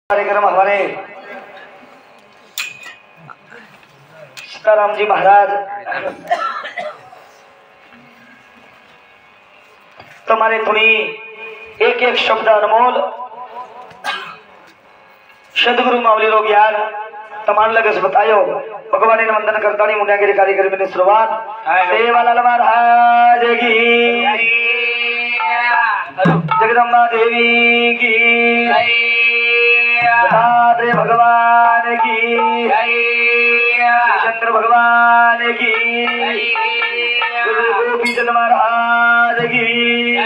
कार्यक्रम हमारे सीताराम जी महाराज तुम्हारे थोड़ी एक एक शब्द अनमोल सदगुरु मावली रो ज्ञान तमाम लगे बतायो भगवान ने वंदन करता नहीं मुंडिया के कार्यक्रम में शुरुआत देवालाल महाराज की जगदम्बा देवी की राधे भगवान की शंकर भगवान की गुरु गोपीचंद महाराज की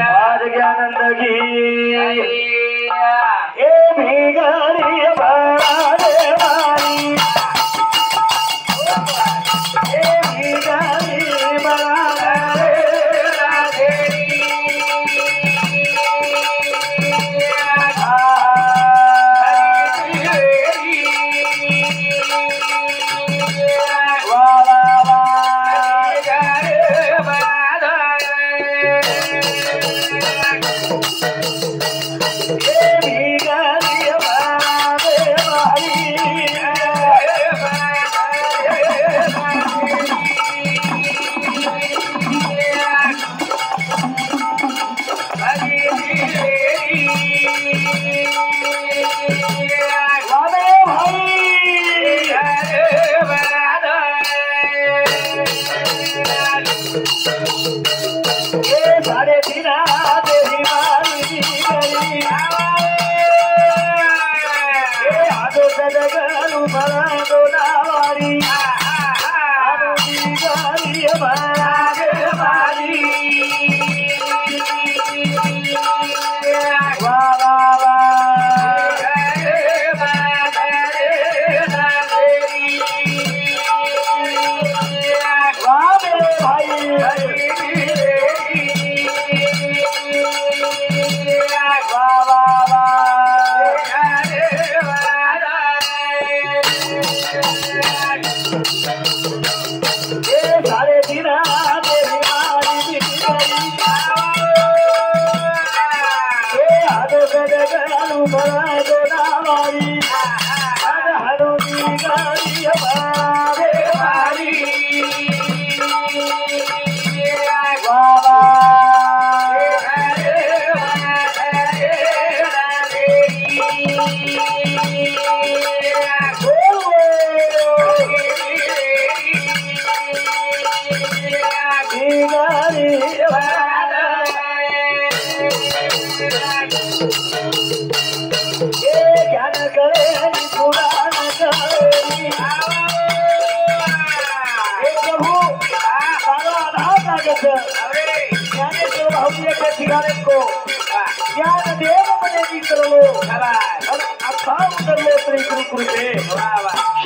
आज ज्ञानंद की ए भिखारी भराने वाली ए भिखारी भराने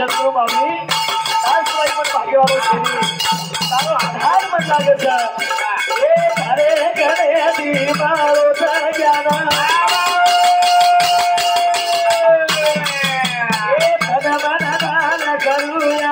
शत्रु मावली भाग्यवान आधार म्हटला घरे घरे मारो ज्ञान करूया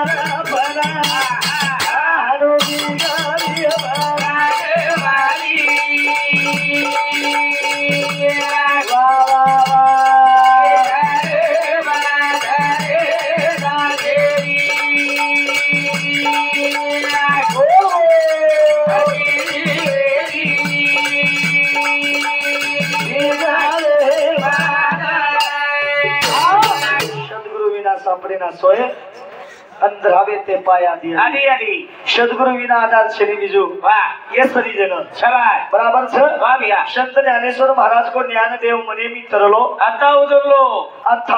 सोए अंधरावे ते पाया दिया आदि आदि सद्गुरु विना आधार छे बीजू वाह ये सरी जन शाबाश बराबर छ वाह भैया संत ज्ञानेश्वर महाराज को ज्ञान देव मने मी तरलो अथा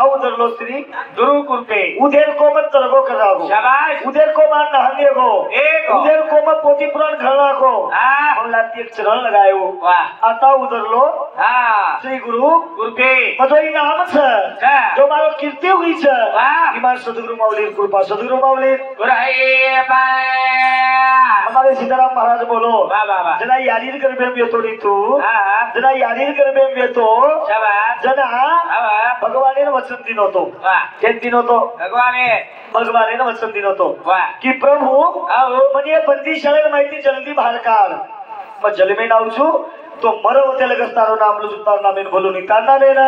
उधरलो श्री गुरु कृपे उधर को मत तरगो करागो शाबाश उधर को मान नहाने गो एक उधर को मत पोथी पुराण घरना को हां हम लाती एक चरण लगायो वाह अथा उधरलो हां श्री गुरु कृपे मजोई नाम छ जो मारो कीर्ति हुई छ वाह इमान सद्गुरु मावली कृपा सद्गुरु मावली हमारे सीताराम महाराज बोलो जना यारी करबे तोड़ी तू जना यारी करबे तो जना भगवान वचन दिन तो भगवान वचन दिन तो कि प्रभु म्हणजे बंदी शाळेत माहिती जल्दी बाहेर काढ मग जलमे नावचू तो मरो होते लगेच तारो नाम लुजू तार नामेन बोलून तार नामेन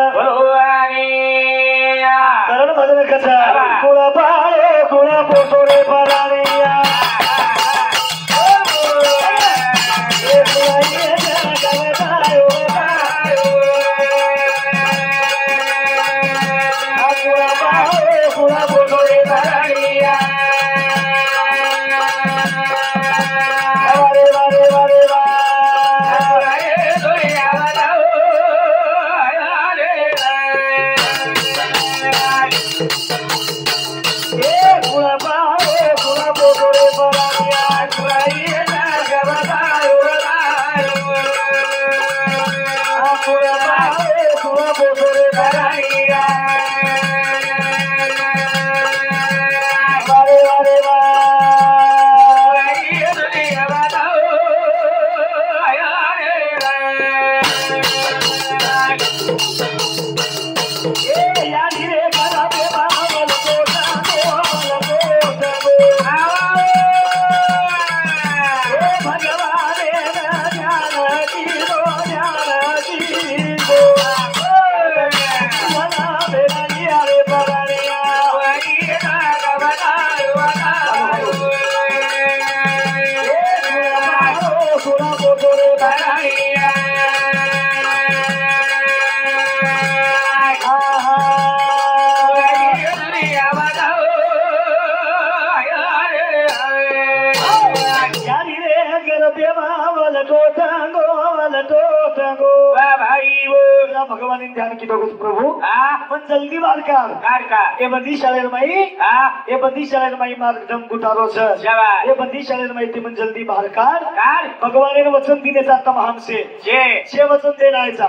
यारी रे करा दे बाबल को भगवान भगवान ध्यान की दोगस प्रभु पण जल्दी बार कार ए बंदी शाळेर माई मार्गदम गुटारो छ ए बंदी शाळेर माई ती मन जल्दी बार कार भगवान वचन दिनेचा तमाम से वचन देनायचा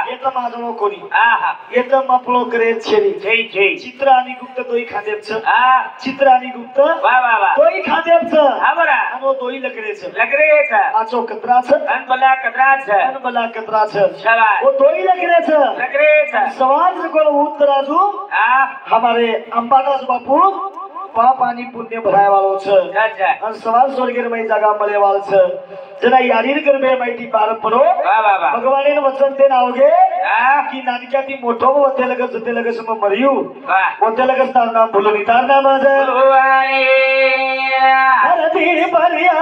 येत माझो कोणी येत मपलो करे छेरी चित्र आणि गुप्त दोई खादेप छ चित्र आणि गुप्त दोई खादेप छ आणि दोई लकरे छ आचो कतरा छ अनबला कतरा छ वो दोई लकरे छ सवाल से कोण उत्तराजू हमारे अंबादास बापू पाप आणि पुण्य भराय वालो छ आणि सवाल स्वर्गेर मै जागा मळे वाल छ जना यारीर करबे माहिती पार पडो भगवानेन वचन ते नावगे की नानक्या ती मोठो होते लगस मग मरियू होते लगस तार नाम बोलो नी तार नाम हरती परिया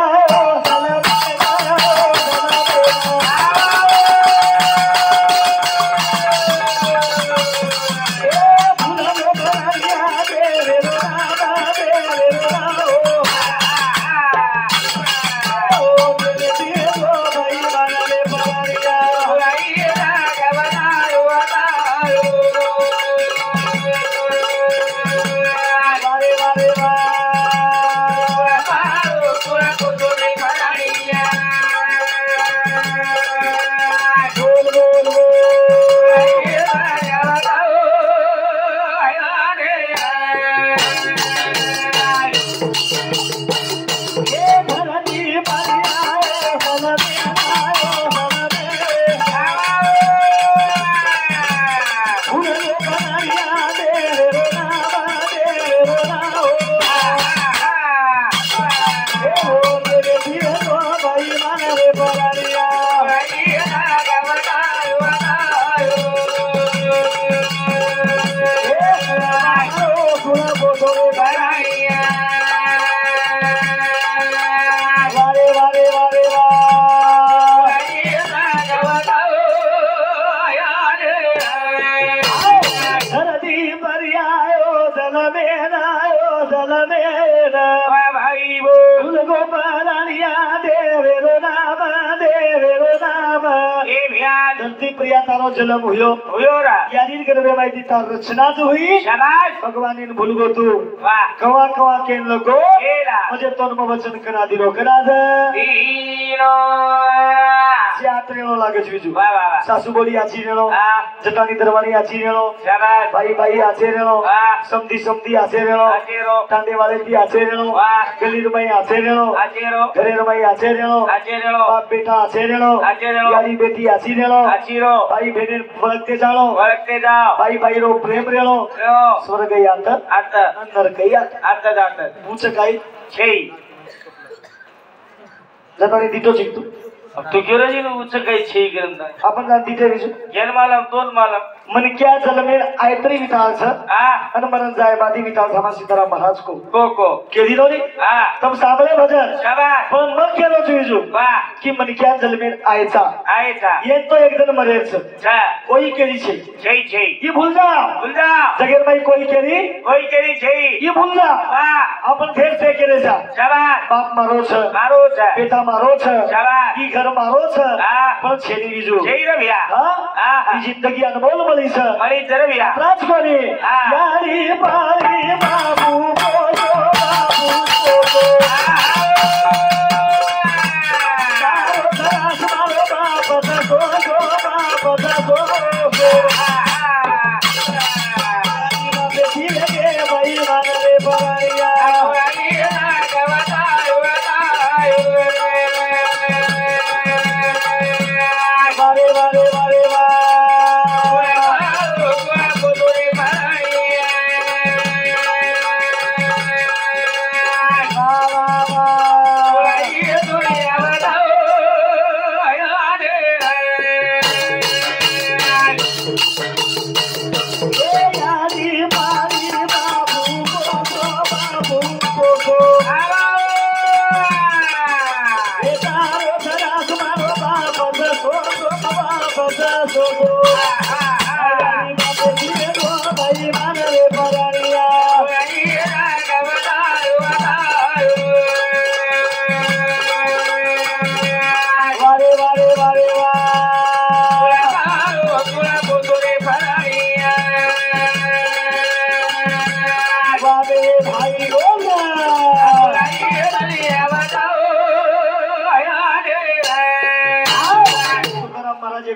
प्रिया तारो जन्म हुयो यादीन करबे माहिती तार रचना जो हुई शाबाश भगवान ने भूल गो तू कवा कवा केन लगो मुझे तोन म वचन करा दिरो करा दे दीनो यात्रेनो लागे जुजू सासू बोली आची रेनो जटानी दरवानी आची रेनो शाबाश भाई आचे रेनो समधी आचे रेनो टांडे वाले भी आचे रेनो गलीर में आचे रेनो घरेर में आचे रेनो बाप बेटा आचे रेनो यारी बेटी आची रेनो भाई बहन वळखते जाओ भाई रो प्रेम रेलो स्वर्ग यात नरक यात पूछ काय छे जताने दितो जितू अब तो क्यों रजी उच्च काही छे करंदा आपण जान दिते विजू गेल मालम दोन मालम मन क्या जलमेर आयतरी विताल छ अन मरण जाय बादी विताल थामा सीताराम महाराज को केदी दोनी तब साबळे भजन शाबाश पण मग केलो विजू की मन क्या जलमेर आयचा ये तो एक दिन मरेल छ कोई केली छे ये भूल जा जगेर भाई कोई केली छे ये भूल जा अपन फेर से केले जा शाबाश बाप मारो छ बेटा मारो छ शाबाश ई घर मारो छ पण छेली विजू छे रे भैया हां ई जिंदगी अनमोल मली छ मली जरे भैया राज कोनी यारी पारी बाबू बोलो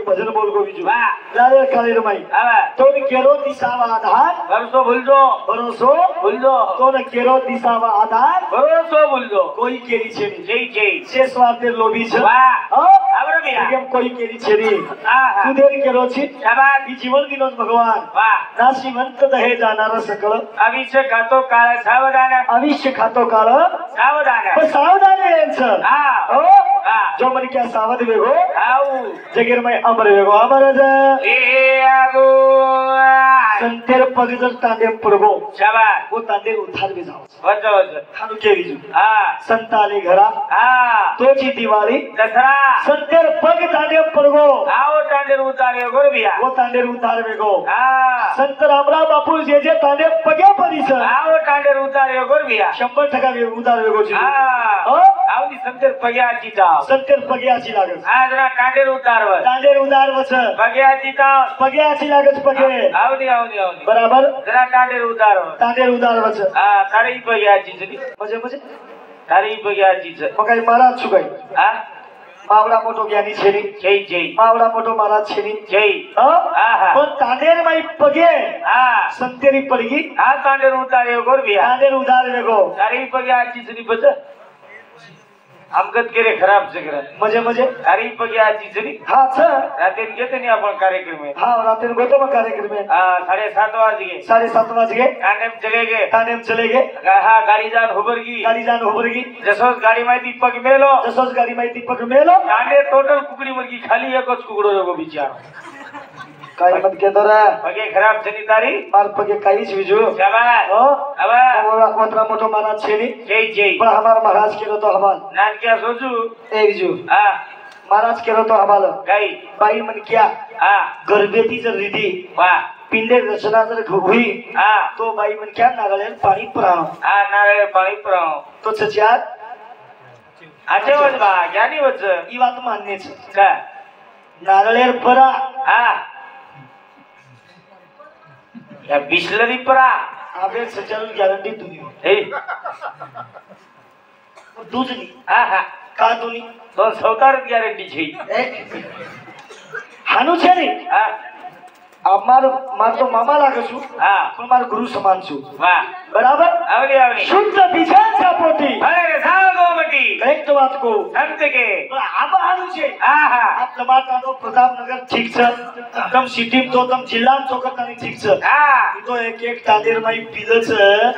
भजन बोल गो बीजू लाले काली रमाई तो ने केरो दिशावा आधार भरोसो भूल दो तो ने केरो दिशावा आधार भरोसो भूल दो कोई केरी छेनी जय शेष वार्ते लोभी छ वाह आवरे बिया केम कोई केरी छेनी तू देर केरो छी शाबाश जीवन दिनोस भगवान वाह नाशिवंत दहे जाणार सकळ अविष्य खातो काळ सावधान सावधान हां ओ जो मन क्या सावध वेगो आऊ जगेर में अमर वेगो अमर ए आगो संतेर पग जर तांडे पडगो शाबाश वो तांडे उधार बी जाओ वच खानु के बीजू संताली घरा तोची दिवाळी दसरा संतेर पग तांडे पडगो आओ तांडे उधार वेगो बिया वो तांडे उधार वेगो संत रामराव बापू जे तांडे पगे परीस आओ तांडे उधार वेगो बिया 100% उधार वेगो छी आवली संतेर पग्याची जाव संतेर पग्याची लागस आजरा तांडेर उतारवच पग्याची लागस पगे आवली बराबर जरा तांडेर उतारवच तारी पग्याची जनी म्हणजे तारी पग्याची ज मगाई महाराज छु गई मावडा मोटो ज्ञानी छेनी जय मावडा मोटो महाराज छेनी जय पण तांडेर माई पगे संतेरी पडगी तांडेर उतारे गोर बिया तांडेर उतार वेगो तारी पग्याची जनी बच आमगत केले खराब जगरा म्हणजे अरे पग्याची जनी हा छ रातेन घेते नि आपण कार्यक्रम में हां रातेन गोतो में कार्यक्रम में 7:30 बजे कांडेम चले गए हां गाड़ी जान होबरगी जसोस गाड़ी में दीपक मेलो कांडे टोटल कुकड़ी मुर्गी खाली एकच कुकड़ो रेगो बिचार काय मत के दरा पगे खराब छनी तारी मार पगे काईच विजू शाबाश ओ अब कोतरा मोटो महाराज छेनी जय पर हमार महाराज केरो तो हमाल नान क्या सोचू ए विजू महाराज केरो तो हमाल काय बाई मन क्या गर्भवती जर रिदी वाह पिंडे रचना जर हुई तो बाई मन क्या नागलेन पानी पुराव नागले पानी पुराव तो सचियात आजेवच बा ज्ञानी वच ई बात मान्य छ का नागलेर परा या बिस्लरी परा आबे सचल गॅरंटी तुनी हे दूधनी का तुनी तो सौतार गॅरंटी छै हानु छै रे मार तो मामा लागसु पण मार गुरु समान छु वाह बराबर आवली शुद्ध बिछाचा पोटी अरे सागो बटी करेक्ट बात को संत के आबा हानु छे आप टमाटानो प्रतापनगर ठीक छ एकदम सिटी तो एकदम जिल्ला चोकतानी ठीक छ तो एक तांदेर माई पिल छ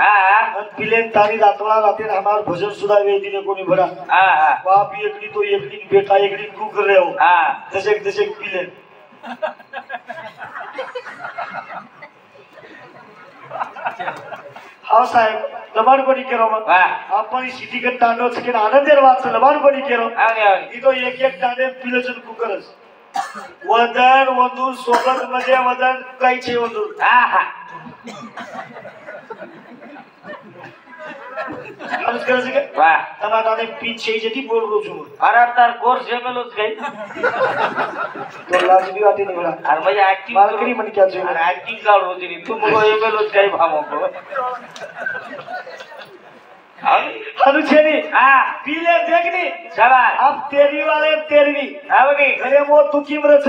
अन पिलेन तानी रातवा राते हमार भोजन सुधा वे दिने कोनी भरा बाप एकली तो एकली बेटा एकली कु कर रहे हो जसे पिलेन हां साहेब लबाड कोणी केरो मग आपण सिटी कडे तांडो छके आनंदेर वाच लबाड कोणी केरो ई तो एक तांडे पिलचन कुकरस वदन वंदूर सोबत मध्ये वदन काही छे वंदूर आज करे छके वाह टमाटाने पीछे जती बोल रो छु अरे तार कोर्स जेमेलोच गई तो लाज भी आती नहीं बड़ा अरे मजा एक्टिंग मालकरी मन क्या छे अरे एक्टिंग काढ होती नहीं तू मगो एमेलोच गई भामो को हानु छेनी पीले देखनी शाबाश अब तेरी वाले तेरवी आवनी अरे वो तू किमरच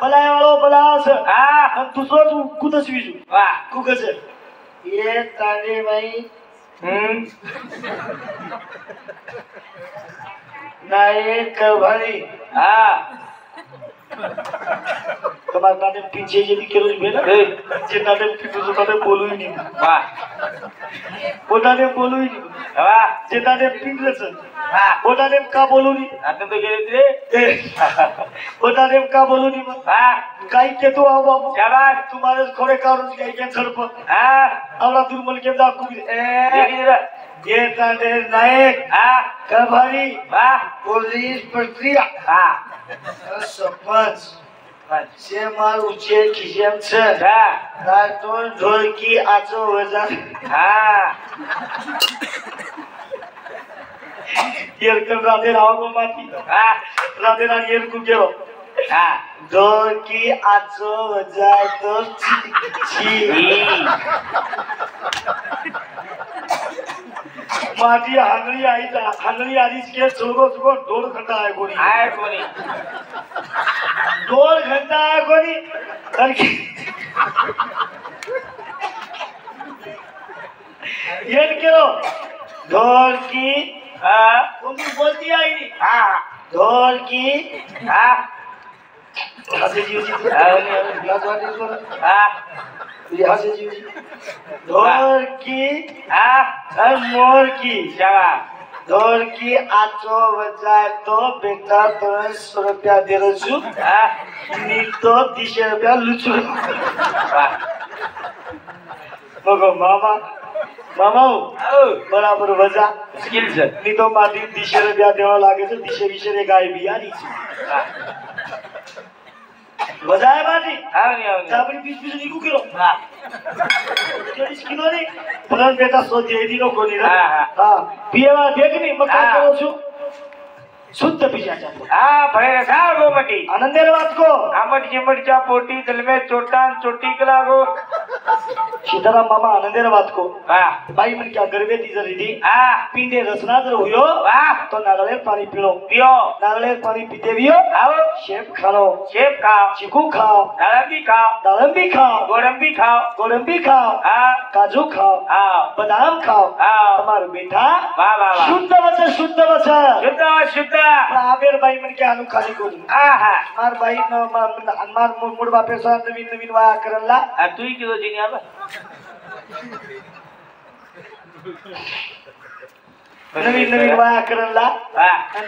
बलाय वालो बलास हम दुसरो तू कुदस विजू वाह कुकस ये तांडे भाई नायक भाई तुम्हारे नाटे पीछे यदि केरो बेना जे नाटे पीछे तो नाटे बोलू ही नहीं वाह वो नाटे बोलू ही नहीं वाह जे नाटे पिंडरस खोटा नेमका बोलू नी आता तो गेले ते खोटा नेमका बोलू नी मग काही के तू आओ बाबू शाबाश तुम्हाला खोडे काढून काही कॅन्सर पण आवडा दुर्बल के दाखवू ये तांडे नायक कारभारी पोलीस प्रक्रिया सरपंच से मार उचे खिजेम छ तो ढोलकी आचो वजन येरकन राधे राव को माती राधे राव येर को गेलो ढोलकी आचो वजाय तो छी माटी हांगली आई हांगली आलीच के चुलगो चुलगो ढोल घंटा आहे कोणी ढोल घंटा आहे कोणी ये केलो ढोल की कोणी बोलती आई नी ढोल की हसे जीव जी लाज वाटे को ये हसे जीव जी ढोल की मोर की शाबाश ढोल की आचो वजाय तो बेटा तो 100 रुपया दे रजू नी तो 30 रुपया लुचू मगो मामा बराबर वजा स्किल सर नी तो माटी 30 रुपया देवा लागे तो 30 रे गाय बियारी वजाय माटी चापड़ी 20 निकू किलो 40 किलो नी पण बेटा सो दे दी नो कोनी हां पिएवा देखनी मका करो छु शुद्ध पिजाचा भरे सार गोमटी आनंदेर बात को आमट चिमटच्या पोटी दिल में चोटान चोटी कला गो सीताराम मामा आनंदेर बात को भाई मन क्या गर्वे ती जरी दी पीने रसना जर हुयो तो नागलेर पानी पियो नागलेर पानी पीते बियो आओ शेप खाओ चिकू खाओ दालम्बी खाओ गोडंबी खाओ काजू खाओ बादाम खाओ तुम्हारे बेटा शुद्ध वचन शुद्ध आबेर बाई मन के आनु खाली कोनी मार बाई मार मुड बापे सा नवीन वाया करला तू ही किलो जिनी आबा नवीन वाया करला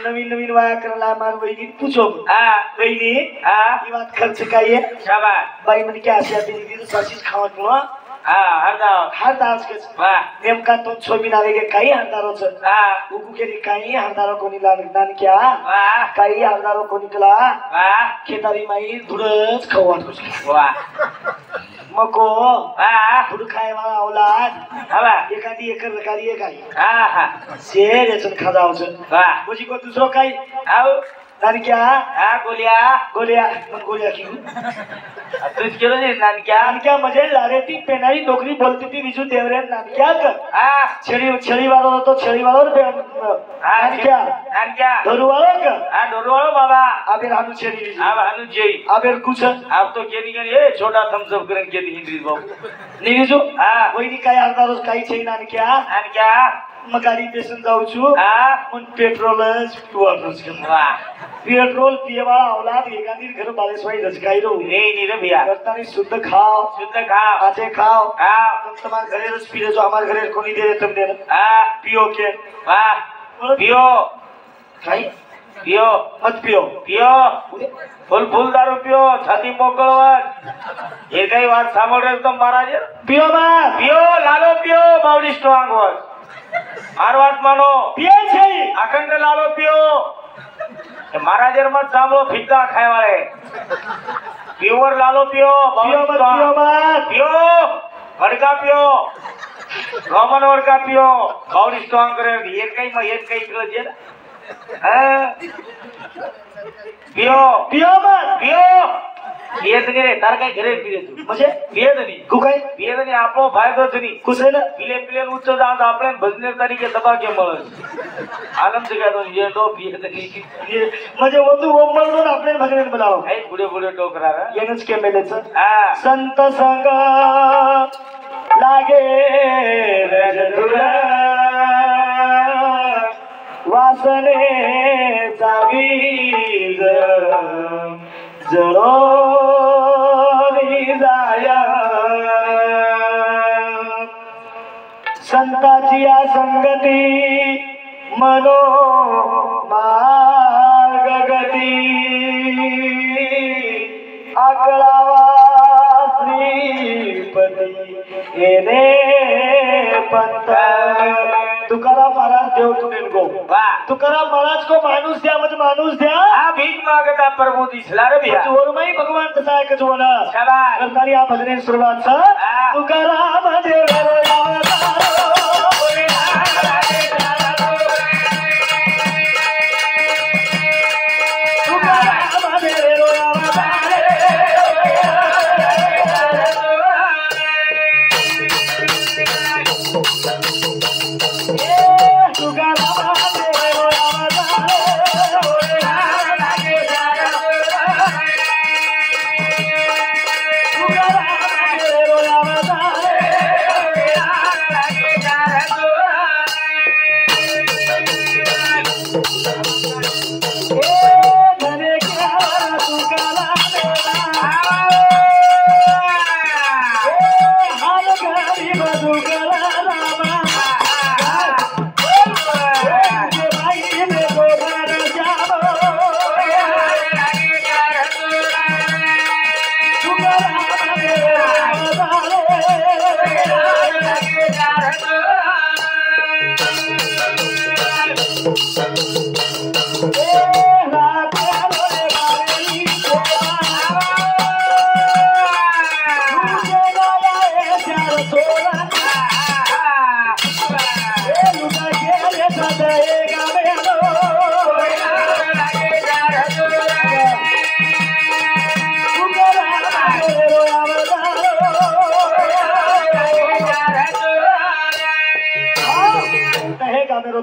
नवीन वाया करला मार वहिनी पूछो वहिनी ये बात खर्च काय है शाबाश बाई मन के आशा दी सासीस खावत नो हर दास के नेमका तो छोबी नावेगे काही हरदारो छ उकु के काही हरदारो कोनी लान क्या काही हरदारो कोनी कला खेतारी माई धुरच खवाट मको धुर खाए वाला औलाद एकादी एकर रकारी है काही शेर एचन खाजाव छ बुझी को दूसरो काही आउ नान क्या गोलिया क्यों तुझ केलो नी नान क्या मजे लारेती पेनाई नौकरी बोलती थी विजू देवरे नान क्या कर छड़ी वालों तो छड़ी वालों नान क्या डोरू वालों का डोरू वालों बाबा आबेर हानु छड़ी विजू हानु जेई आबेर कुछ आप तो केनी केनी ए छोटा थम्स अप करन के हिंदी बाबू नी विजू वही नी काय अर्धा रोज काही छै नान क्या मगाडी पेशन जाऊ छु मन पेट्रोलच वापरस पेट्रोल पिए वाला औलाद एकादी घर बाले सोई रजकाई रो रे नी रे भैया करतानी शुद्ध खाओ आते खाओ तुम तुम्हारे घरे रस पी जो हमारे घरे कोनी दे तुम दे पियो के पियो खाई पियो मत पियो फुल दारू पियो छाती मोकळवत हे काही वाट सामोरे एकदम महाराज पियो मत पियो लालो पियो बावडी स्ट्रॉंग होत मार वाट मानो पिए छै अखंड लालो पियो महाराजर मत सामो फिक्का खाए वाले प्योर लालो पियो पियो वड़का पियो रोमन वड़का पियो बावडी स्ट्रॉंग करे एक काही पियो जे पियो पियत रे तार काय घरे पिले तू म्हणजे पियत नाही पियत नाही आपो फायदो थनी कुसे ना पिले उच्च जात आपले भजने तरीके दबा के मळ आनंद का तो ये दो पियत नाही म्हणजे वधू ओमळून आपले भजने बोलाव आहे पुढे टोकरा येनच के मेलेच संत संग लागे रजतुला वासने चावीज जळो जाया संताची संगती मनो मार्गगती आकळावा श्रीपती येणे पंत तुकाराम महाराज देव तुनेन गो तुकाराम महाराज को माणूस द्या म्हणजे माणूस द्या हा भीक मागता प्रभू दिसला रे भिया वरमाई भगवान कसा ऐकच होना शाबास करताली या भजने सुरुवात सर तुकाराम देव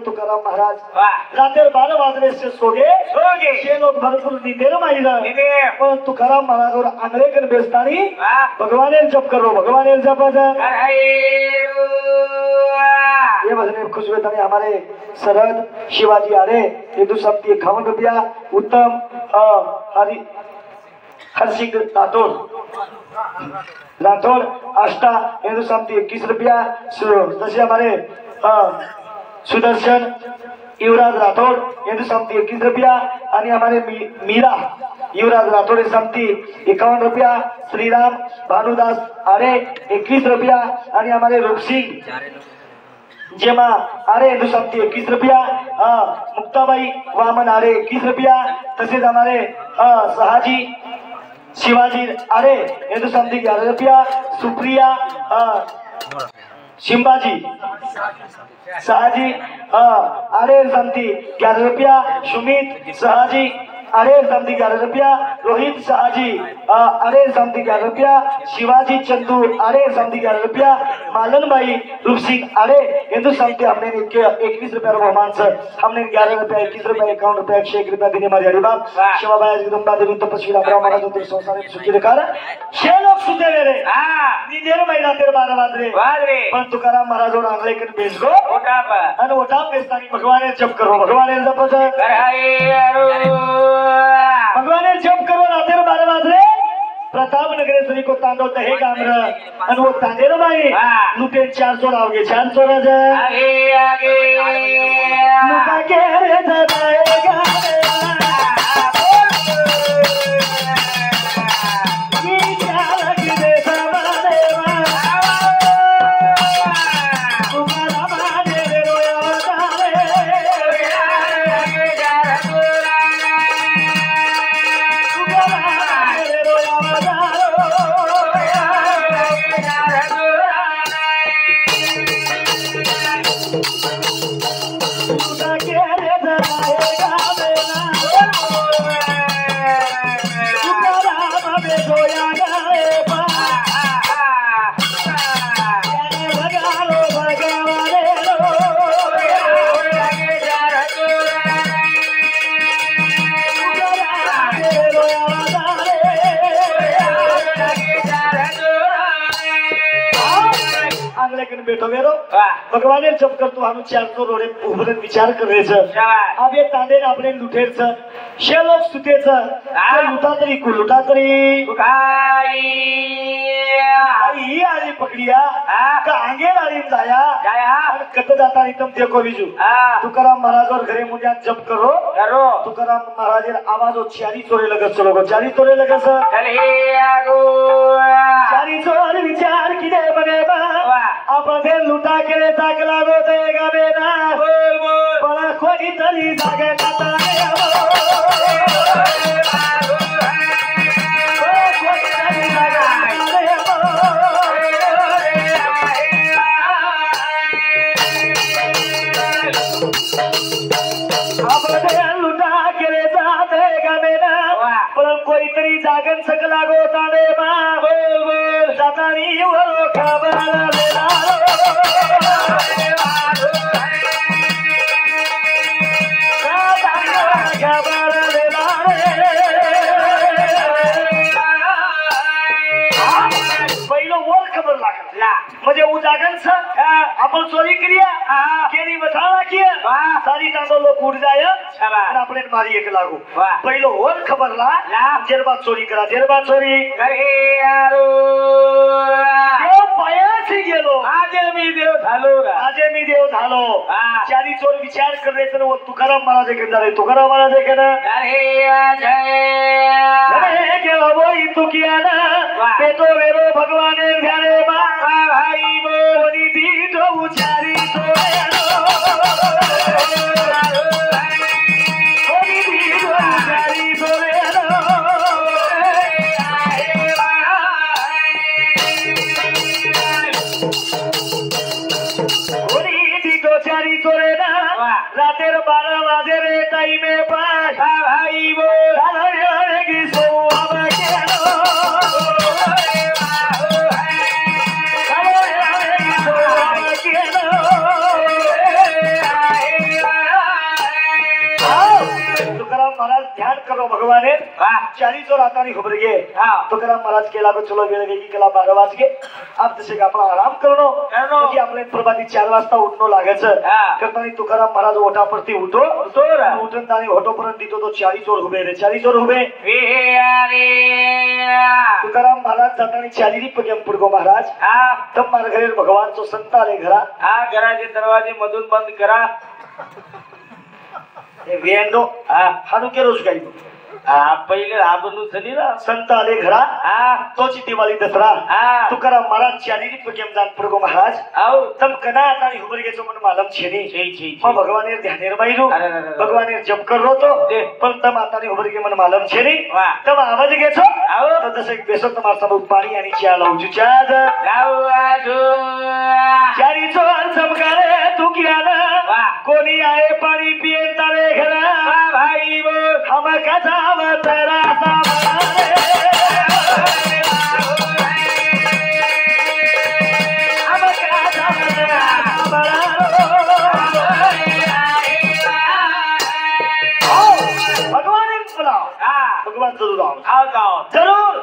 तुकाराम महाराज रात्री 12 वाजले से सोगे ये लोग भरपूर निंदेर माहिला पण तुकाराम महाराज आंगळेकन बेसतानी भगवान जप करो भगवान जप ये भजने खुश होतानी हमारे शरद शिवाजी आरे हिंदू सप्ती 51 रुपया उत्तम हरसिंह राठौड़ आष्टा हिंदू सप्ती 21 रुपया जैसे हमारे सुदर्शन युवराज राठौड़ हिंदू समती 21 रुपया आणि हमारे मीरा युवराज राठौड़ समती 51 रुपया श्रीराम भानुदास आरे 21 रुपया आणि हमारे रूपसिंह जेमा आरे हिंदू समती 21 रुपया मुक्ताबाई वामन आरे 21 रुपया तसेच हमारे सहाजी शिवाजी आरे हिंदू समती 11 रुपया सुप्रिया शिंबाजी सहाजी आरे समती 11 रुपया सुमित सहाजी आरे समती 11 रुपया रोहित सहाजी आरे समती 11 रुपया शिवाजी चंदू आरे समती 11 रुपया मालनबाई रूपसिंह आरे हिंदू समती हमने 21 रुपया बहुमान सर हमने 11 रुपया 21 रुपया 51 रुपया 101 रुपया देने माझे हरिबाब शिवाबाई जगदंबा देवी तपस्वी रामराव महाराज होते संसारी सुखी कर छे लोग सुते रे निंदेर महिना 12 वाजले पण तुकाराम महाराज और आंगले के बेच गो आणि ओटाप बेचतानी भगवान जप करो भगवान जप भगवान जप करो रात्री 12 वाजले प्रताप नगरेश्वरी को तांडव तहे गामर आणि वो तांडेर बाई लुटे 400 लावगे 400 राजा आगे लुका के रे जाएगा के रे जाएगा आंगले कन बैठो मेरो वाह भगवान जब कर तू हम चार तो रोडे उभरन विचार कर रे छ शाबाश अब ये तांडे आपले लुटेर छ शे लोग सुते छ लुटा तरी को लुटा तरी उठाई आई आली पकड़िया का आंगे लाली जाया जाया कत जाता नहीं तुम देखो बिजू तुकाराम महाराज और घरे मुझे जब करो करो तुकाराम महाराज आवाज हो चारी तोरे लगत चलो चारी तोरे लगत सर चले आगो चारी चोर विचार किने बने बा अपने लुटा के रे ताक लागो देगा बेना बोल बोल बड़ा खोजी तली जागे बताए लुटा के रे जाएगा बेना पर कोई तरी जागन सकला गो ताने बा बोल बोल जातानी वो खबर लेला खबर लेला पहिलो वर खबर लागला म्हणजे उजागन स आपण चोरी करिया केनी बठाना किया सारी टांगो लोग उड़ जाय शाबाश अपने मारी एक लागू वाह पहिलो वर खबर ला जेरबा चोरी करा जेरबा चोरी करे यारो देव पायाशी गेलो आजे मी देव झालो रा आजे मी देव झालो चारी चोर विचार कर रहे थे वो तुकाराम महाराज के अंदर तुकाराम महाराज के ना अरे जय के वही तू किया ना पेटो वेरो भगवान ध्याने बा भाई बोली दी तो उचारी तो रातेर 12 बजे रे टाइमे पास भाई बोल की सो अब तुकाराम महाराज ध्यान करो भगवान चारी चोर आता नहीं खबर गे तुकाराम महाराज केला को चलो वेळ गेली केला 12 वाजगे आप जसे का आपण आराम करणो म्हणजे आपले प्रभाती 4 वाजता उठणो लागायचं करतानी तुकाराम महाराज ओठापरती उठो उठून तानी ओठोपर्यंत दितो तो चारी चोर उभे रे चारी चोर उभे तुकाराम महाराज जातानी चारी पगेम पुडगो महाराज तब मार घरे भगवान तो संत आले घरा घराचे दरवाजे मधून बंद करा वेंडो हानु के रोज गाई पहिले राबनू झाली ना संत आले घरा तोची दिवाळी दसरा तुकाराम महाराज चारी पगेम जान पुडगो महाराज तम कना आणि हुबर गेचो मन मालम छेनी मग भगवान ध्यानेर बाईरू भगवान जप कर रो तो पण तम आता हुबर गे मन मालम छेनी तम आवाज गेचो तो जसे बेसो तमार सब पाणी आणि च्या लावजू चाज चारी चोर चमकारे तू किया ना कोणी आए पाणी पिए तारे घरा भाई बोल हम कथा तेरा भगवान जरूर आओ जरूर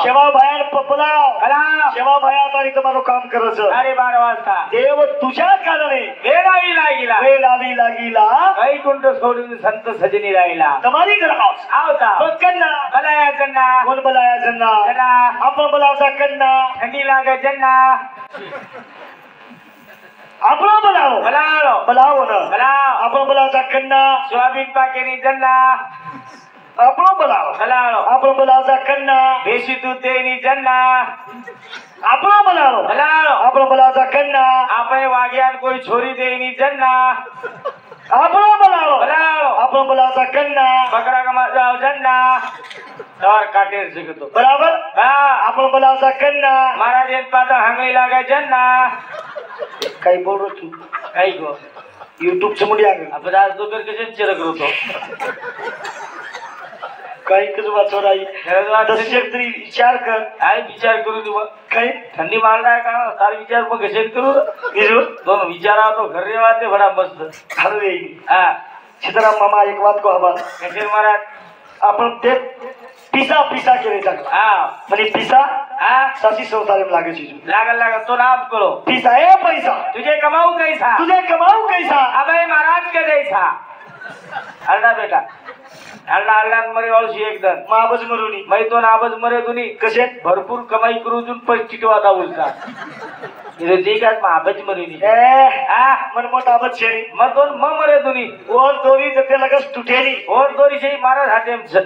शेवा भयान पपलाव शेवा भयात आणि तुम्हाला काम करायचं अरे 12 वाजता देव तुझ्या कारणे वेळ आवी लागिला वैकुंठ सोडून संत सजनी राहिला तुम्हारी घर आवता कन्ना बलाया जन्ना कोण बलाया जन्ना आपण बोलावचा कन्ना थंडी लागे जन्ना आपण बोलावो ना आपण बोलावचा कन्ना सोयाबीन पाकेनी जन्ना आपण बोलावो आपण बोलावचा कन्ना बेशी तू तेनी जन्ना आपण बोलावो आपण बोलावचा कन्ना आपण वाग्यान कोई छोरी देनी जन्ना आपण बोलावो आपण बोलावचा कन्ना बकरा का जाओ जन्ना और काटेर शिकतो बराबर आपण बोलावचा कन्ना महाराज एक पाता हंगाई लागे जन्ना काही बोल रो तू काही गो YouTube चे मुली आगे आपण आज दोघर कसे चिरक होतो काही कस वाचोराई दशक तरी विचार कर काय विचार करू तू काही थंडी मारलाय का तार विचार मग कसे करू बिजू दोन विचारा तो घर रे वाते बडा मस्त हर रे सीताराम मामा एक बात को हवा कसे महाराज आपण તે પીસા કરે ચાકલા હા મને પીસા હા સાચી સંસારે લાગે છે लागल तो नाम करो પીસા એ પૈસા तुझे कमाऊ कैसा तुझे कमाऊ कैसा अबे महाराज के जैसा हल्ला बेटा हल्ला मरे औषी एकदम महाबज मरुनी मैं तो नाबज मरे तुनी कसे भरपूर कमाई करू जुन पण चिटवादा बोलता इथे ठीक आहे महाबज मरेनी ए मन मोठा आबज છે मग दोन मग मरे तुनी ઓર દોરી જતે લગસ તૂટેલી और दोरी છે મારા હાથેમ છે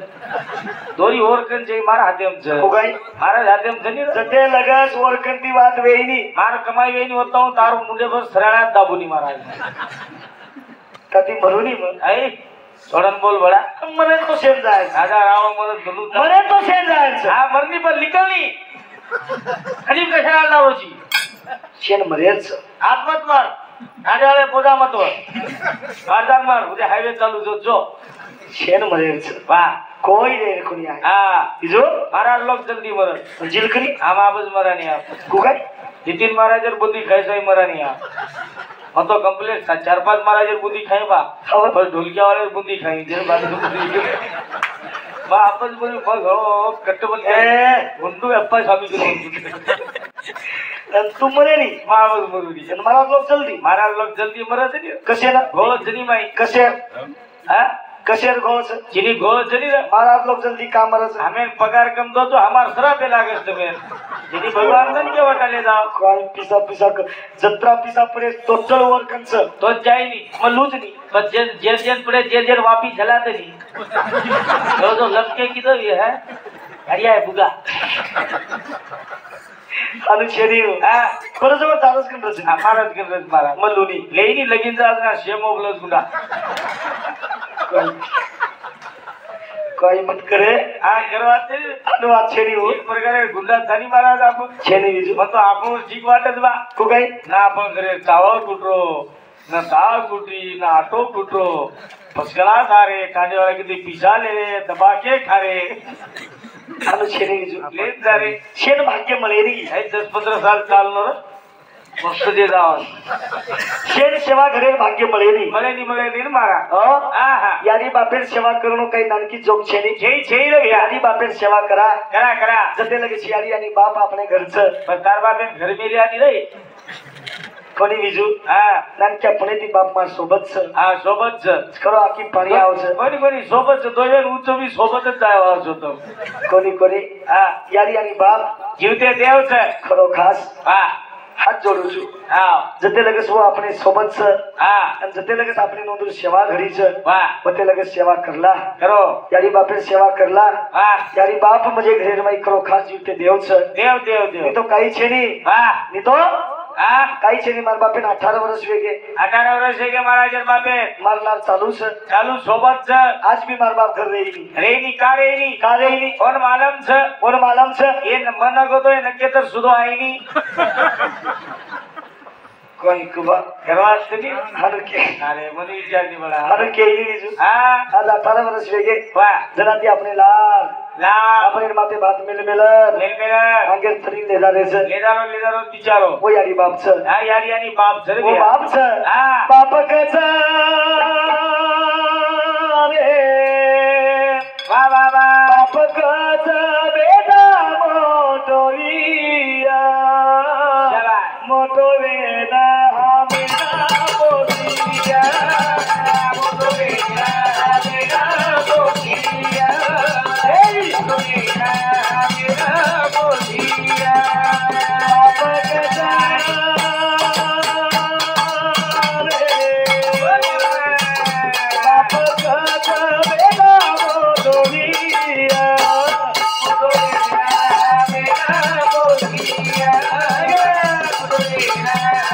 दोरी और कन છે મારા હાથેમ છે ઉગાઈ મારા હાથેમ છે ની જતે લગસ ઓર કંતી વાત વેઈની માર કમાઈ વેની હોતા હું તારું મુંડે પર સરાણા દાબુની મારા કતી મરુની મન आई सोडन बोल बड़ा મને તો સેમ જાય राजा राव मदद बोलू મને તો સેમ જાય છે हा मरनी पर निकलनी अजीब कशाला लावची शेन मरेल છે हात मत मार गाड्याळे पोजा मत वर वारदान मार उद्या हायवे चालू जो शेन मरेल છે वाह કોઈ રે કોની આ हा બીજો महाराज लोक जल्दी मरत जिलकरी आम आबज मरानी आप कुगाई नितीन महाराजर बुद्धी खायसाई मरानी आप हम तो कंप्लीट 4-5 महाराजर बुद्धी खाई बा पर ढोलकिया वाले बुद्धी खाई जे बात बुद्धी बा आपस बोली बघ हो कट्टबल ए गुंडू अप्पा स्वामी के तू मरेली महाराज मरुदी मला लोक जल्दी महाराज लोक जल्दी मरत नी कसे ना घोळ जनी माई कसे हा कसे घोळ છે जिनी घोळ जनी रे महाराज लोग जल्दी काम मरस हमें पगार कम दो तो हमार सरा पे लागे तुम्हें जिनी भगवान ने के वटाले जाओ काय पिसा पिसा जत्रा पिसा पडे टोटल वर कंच तो जाई नी मलूज नी बस जेल पड़े जेल वापी चलाते नहीं जो लपके किधर ये है हरिया है बुगा आणि शरीर हाँ बरोबर चालूच करत हमारा करत मारा मलुनी लेनी लगीन जा ना शेमो ब्लस गुंडा काय मत करे हाँ करवाते अनुवाद छेडी हो एक प्रकारे गुंडा थानी महाराज आपण छेनी विजू मग तो आपण ठीक वाटत बा को काय ना आपण करे चावळ कुटरो ना दाळ कुटरी ना आटो कुटरो फसकला सारे कांदे वाले किती पिसा ले रे दबाके खा रे आणि छेनी विजू लेत जा रे शेन भाग्य मलेरी 10-15 साल चालणार मस्त दे जाव शेन सेवा घरे भाग्य मलेरी मले नी मारा हा यादी बापेर सेवा करणं काही नानकी जोक छेनी छेई रे यादी बापेर सेवा करा करा जते लगे शियारी आणि बाप आपले घरचं पण तार बापे घर मेली आली रे कोणी विजू हा नानक्या पुणे ती बाप मा सोबत हा सोबत खरो आकी पाणी आवच कोणी सोबत दोन उच्च मी सोबतच जायचं होतं कोणी हा यादी आणि बाप जीवते देवच खरो खास हा हात जोडू छु हा जते लगेच वो आपणे सोबत हा आणि जते लगेच आपली नोंदून सेवा घडीच वा वते लगेच सेवा करला करो यारी बापे सेवा करला हा यारी बाप म्हणजे घरे माई खरो खास जीवते देवच देव मी तो काही छेनी हा मी तो हा काही छेनी मार बापेन 18 वर्ष वेगे 18 वर्ष के महाराजर बापे मारणार चालूच चालू सोबत आज भी मार बाप घर रेनी रेनी का रेनी कोण मालम कोण मालम छ ये मन गतोय नक्की तर सुदो आईनी कोणी कुबा करवास नी हर के अरे मनी विचारनी बडा हर के इली विजू हा आज 18 वर्ष वेगे वा जनाती अपने लाल ला अपने माथे बात मिल मेल आगे तरी ले जा रे से लेदारो बिचारो वो यारी बाप छ हा यारी आणि बाप झर वो बाप छ हा बाप कचा रे वा बाप कचा बेटा मोटोरिया मोटो वेदा हमेना बोलिया मोटो वेदा हमेना बोलिया ए मोटो वेदा हमेना बोलिया बाप कचा रे बाप कचा बेटा मोटोरिया मोटो वेदा हमेना बोलिया मोटो वेदा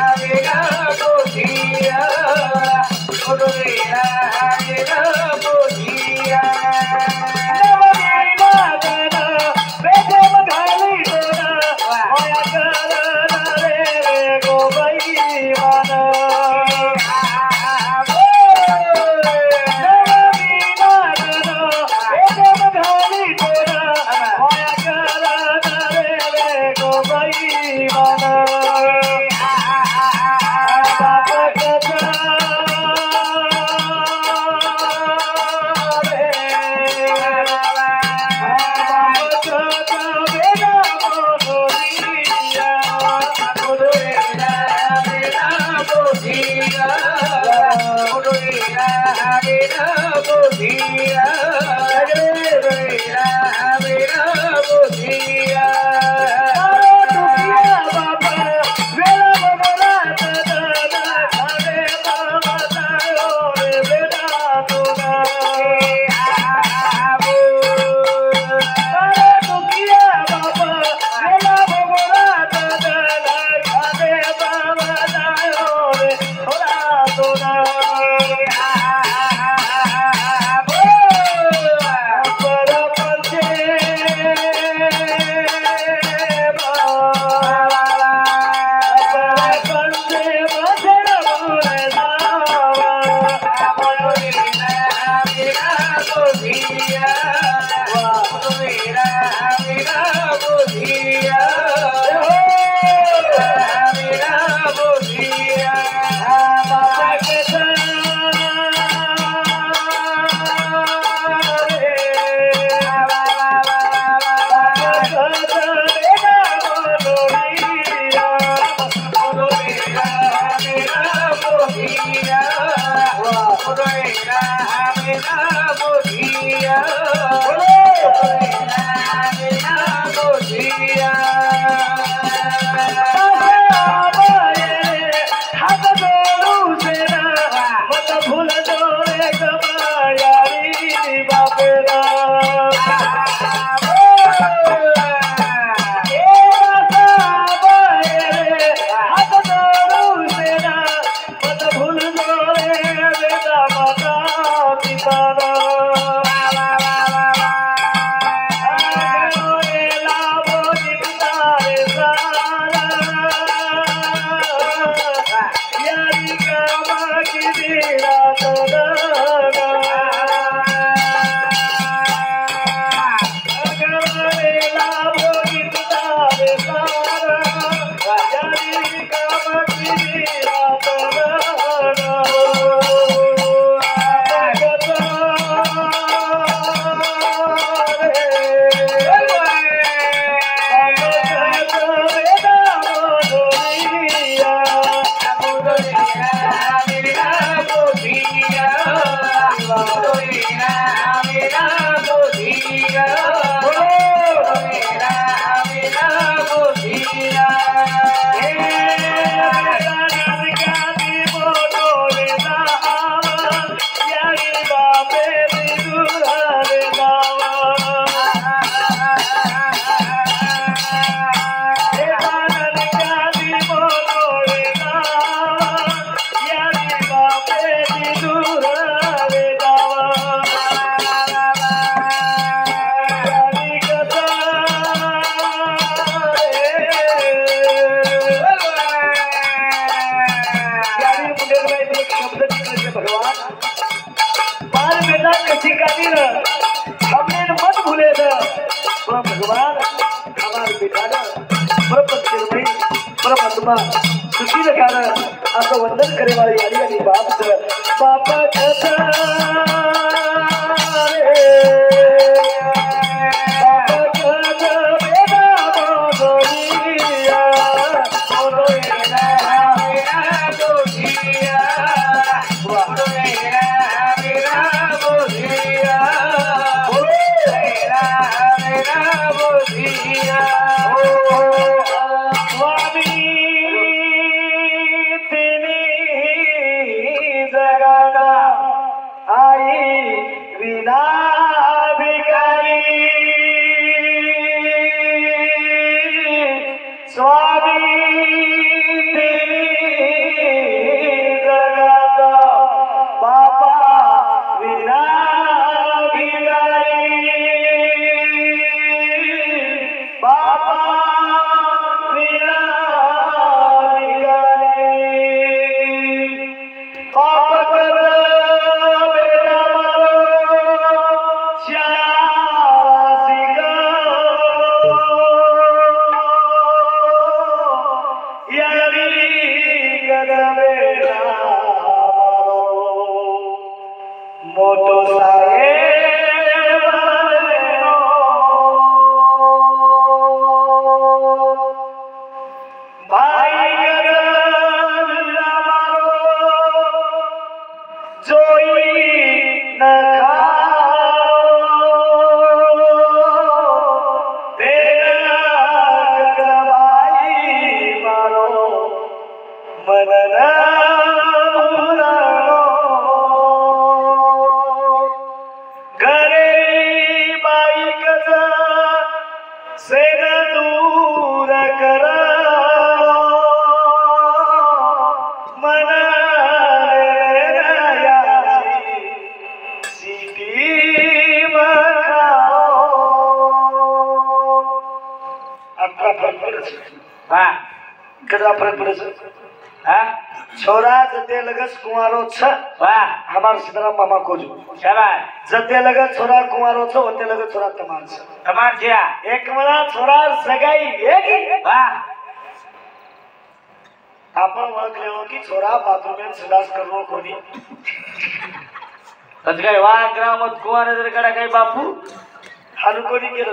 सुशील कारण असं वंदन करे वाली आली आणि बाप बापा छोरा जते लगस कुंवारो छ हमार सीताराम मामा खोजू शाबाश जते लगस छोरा कुंवारो छ ओते लगस छोरा तमार छ तमार जिया एक मला छोरा सगाई वेगी आपण ओळखले हो की छोरा बाथरूम संडास करनो कोणी तस काय वा ग्रामात कुंवार जर कडा काय बापू हालू कोणी केलो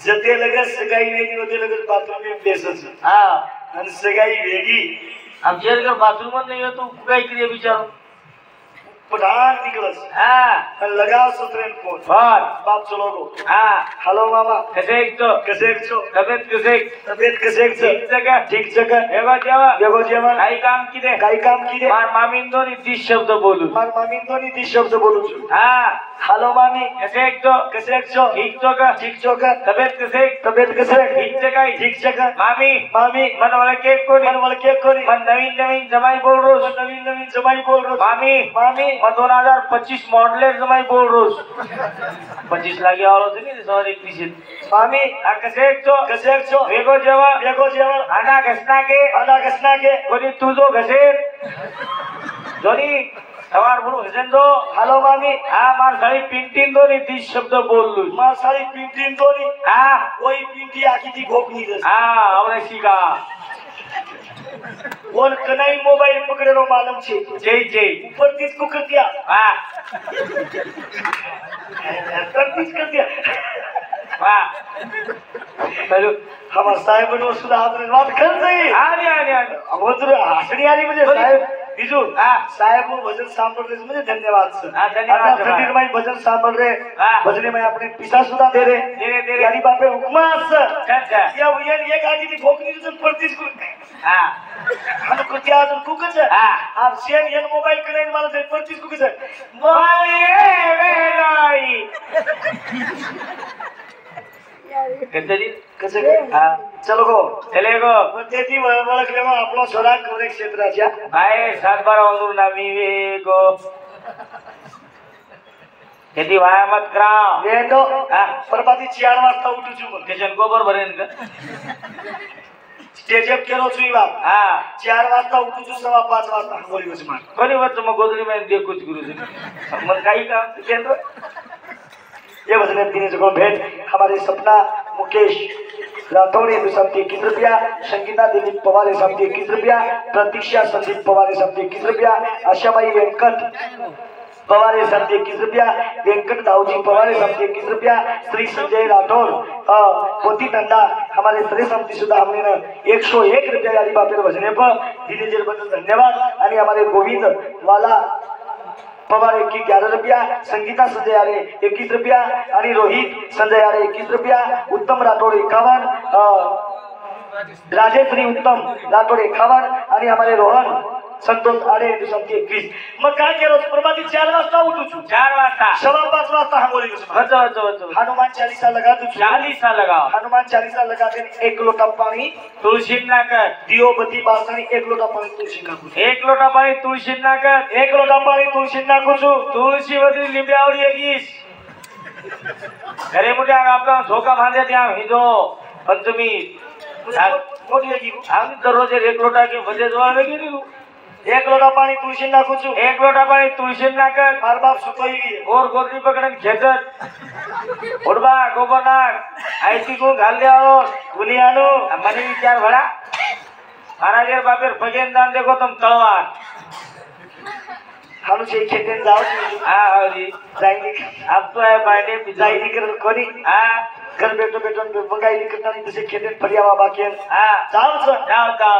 जते लगस सगाई वेगी ओते लगस बाथरूम बेसच आणि सगाई वेगी अब जेल का बाथरूम नहीं है तो काय के लिए विचारो पठान निकलस हाँ लगाव सुत्रेन फोन और बाप चलो गो हाँ हेलो मामा कैसे एक तो तबियत कैसे ठीक जगह एगो जेवण काही काम किदे मार मामींदो नी 30 शब्द बोलू मार मामींदो नी 30 शब्द बोलू छु हाँ हेलो मामी कैसे एक तो ठीक का तबियत कैसे ठीक जगह मामी मन वाला केक कोनी मन नवीन जमाई बोल रो मामी मैं 2025 मॉडल जमाई बोल रो 25 लागे वालो छे नी 2021 मामी आ कैसे एक तो वेगो जेवण आना घसना के कोनी तुझो घसे जोनी सवार बोलू घसेन दो हेलो मामी हाँ मार सारी पिंटीन दो नी 30 शब्द बोल लू मार सारी पिंटीन दो नी हाँ कोई पिंटी आखी थी घोकनी दे हाँ हमने सीखा वन कनाई मोबाइल पकड़ेलो मालूम छे जय ऊपर 30 को कर दिया हाँ 30 कर दिया वाह हेलो हमार साहेब नो सुधा आपने बात कर सही आनी अमोदर हसणी आली म्हणजे साहेब बिजू हाँ साहेब वो भजन सांभळ म्हणजे धन्यवाद सर हाँ धन्यवाद फकीर माई भजन सांभळ रे हाँ भजने में अपने पिसा सुधा दे रे यानी बापे हुकमा सर अच्छा या ये एक आजी ती भोकनी जन 35 को हाँ हम को क्या तो कुकच हाँ आप सेन ये मोबाइल कनेक्ट माला से 35 को किसे कैसे हाँ चलो गो चलेगो तेती वळखले मग आपला छोरा कोरे क्षेत्राच्या भाई 7-12 अंदूर नामी वेगो यदि वाया मत करा ये तो हाँ परपाती 4 वाजता उठू छु किचन गोबर भरेन का स्टेजअप केलो छु बाप हाँ 4 वाजता उठू छु 5:15 वाजता बोली बस मार कोणी वच मग गोदरी में देख कुछ गुरु जी मन काही काम केंद्र ये भजन तीन जगह भेंट हमारे सपना मुकेश राठौड़े समती 21 रुपया संगीता दिलीप पवार समती 21 रुपया प्रतीक्षा संदीप पवार समती 21 रुपया आशाबाई वेंकट पवार समती 21 रुपया वेंकट दाऊजी पवार समती 21 रुपया श्री संजय राठौर पोती तंडा हमारे श्री समती सुधा हमने 101 रुपया यारी बापेर भजने पर दिने जेर बदल धन्यवाद आणि हमारे गोविंद वाला पवार 11 रुपया संगीता संजय आरे 21 रुपया आणि रोहित संजय आरे 21 रुपया उत्तम राठौड़ 51 राजेश्री उत्तम राठौड़ 51 आणि हमारे रोहन संतोष आरे 21 मग काय केलं प्रभाती 4 वाजता उठू छु 4 वाजता 5:15 वाजता हांगोली वच हनुमान चालीसा लगा दू 40 लगाओ हनुमान चालीसा लगा दे 1 लोटा पानी तुलसी ना कर दियो बत्ती बासनी 1 लोटा पानी तुलसी ना कुछ 1 लोटा पाणी तुळशी ना कर 1 लोटा पानी तुलसी ना कुछ तुळशी वरती लिंब्यावडी येगीस घरे मुठ्या आपला झोका बांधे त्या हिजो पंचमी मोठी लगी आम्ही दररोज 1 लोटा के भजे जोवावे गेली 1 लोटा पानी तुलसी ना कुछ 1 लोटा पाणी तुळशी ना कर मार बाप सुतोई गोर गोरली पकडन खेचत उडबा गोबरनाथ आयती को घाल द्याओ गुनियानो मनी विचार भडा महाराजेर बापेर फगेन जान देखो तुम तलवार हानु से खेतेन जाओ हाँ हरी जाइनी अब तो है बाइडे जाइनी कर कोनी हाँ घर बेटो मंगाई निकलता नहीं तसे खेतेन फरिया बाबा के हाँ जाओ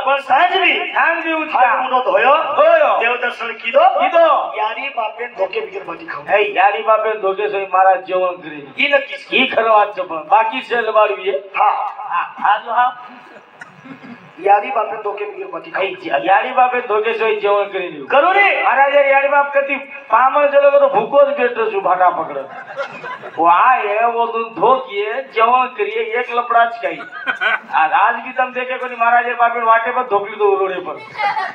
पण सांज भी उठा मुनो धोयो देव दर्शन कीदो यारी बापे धोके बिगर बाटी खाऊ ए यारी बापे धोके सोई महाराज जेवण करे ही नक्की ही खरं वाटतं पण बाकी सेल बाळवी हा हा यारी बापे धोके बिगर बाटी खाऊ यारी बापे धोके सोई जेवण करेली करू रे महाराज यारी बाप कधी पामळ चलो तो भूकोच भेटतो छु भाटा पकडत वो आए वो धोके जेवण करिए एक लपड़ाच काही आज भी तुम देखे कोनी महाराज बापे वाटे पर धोकली तो उरोडे पर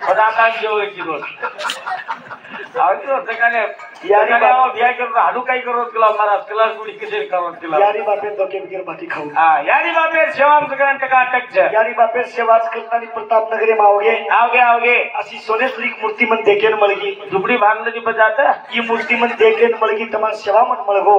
पता का जेवण किदो आवतो सकाळे यारी बाप बिया करतो हाडू काही करत केला महाराज क्लास गुडी कसे करत केला यारी बापे धोके बिगर बाटी खाऊ हां यारी बापे सेवा सगळ्यां टकाटक छे यारी बापे सेवाच करतानी प्रताप नगरे में आओगे अशी सोनेश्वरी मूर्ति मन देखेन मळगी झुपडी बांधली बजाता ये मूर्ति मन देखेन मळगी तमा सेवा मन मळगो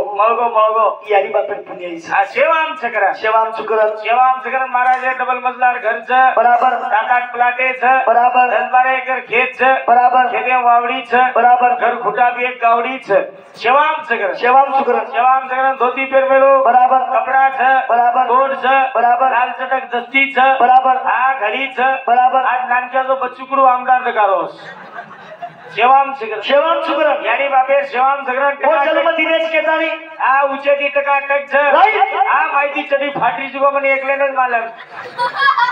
यारी बापे पुण्य आ सेवा आमचं करा सेवा आमचं करा महाराज डबल मजलार घरचं बराबर 7-8 प्लाटेचं बराबर 10-12 एकर खेतचं बराबर खेते वावडीचं बराबर घर खुटा भी एक गावडीचं सेवा आमचं करा धोती पेरमेलो बराबर कपडाचं बराबर कोटचं बराबर लाल चटक दस्तीचं बराबर हा घडीचं बराबर आज नानक्याचं बच्चूकडू आमदार दकारोस शेवाम सुगरण शेवाम सुगरण यारी बापे शेवाम सुगरण वो जन्म दिनेश केतानी आ उचेती टकाटक छ राईट आ माहिती चडी फाटरी जुगो મને એકલેને જ માલમ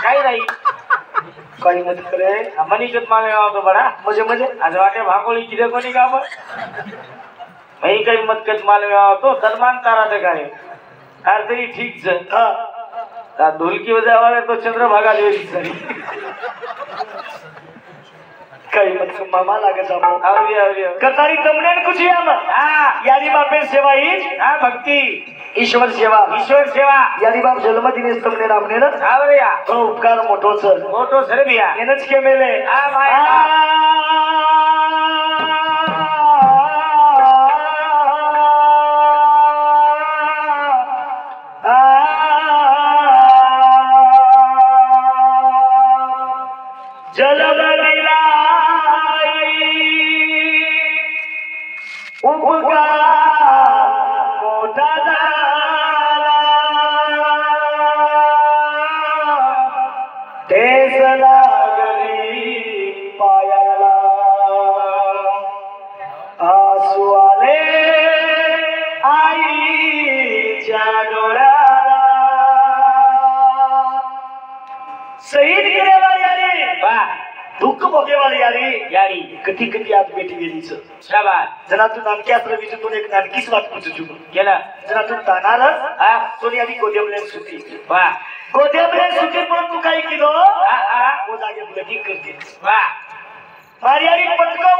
કાઈ રહી काही मत करे मनी कत माले आवतो बडा मजे मजे आज वाटे भाकोळी किदे कोणी का पण मई काही मत कत माले आवतो सन्मान तारा टकारे आर तरी ठीक छ हां ता ढोलकी बजावाले तो चंद्रभागा देवी सरी काही मत मामा लागे जाबो आवरी करतारी तमने कुछ याम हां यारी बापे सेवा हीच हां भक्ती ईश्वर सेवा यारी बाप जन्म दिनेश तमने नामने ना आवरिया तो उपकार मोठो छ मोटो सर बिया एनच के मेले आ माय यारी कधी कधी आज बेटी गेलीच शाबास जना तू नानक्यात रवीतून एक नानकीच वाट पुचू केला जना तू तानारस हा सोनी आधी गोदेवले सुटी वा गोदेवले सुटी पण तू काय केलो वो जागे लगी करते वा मारियारी पटका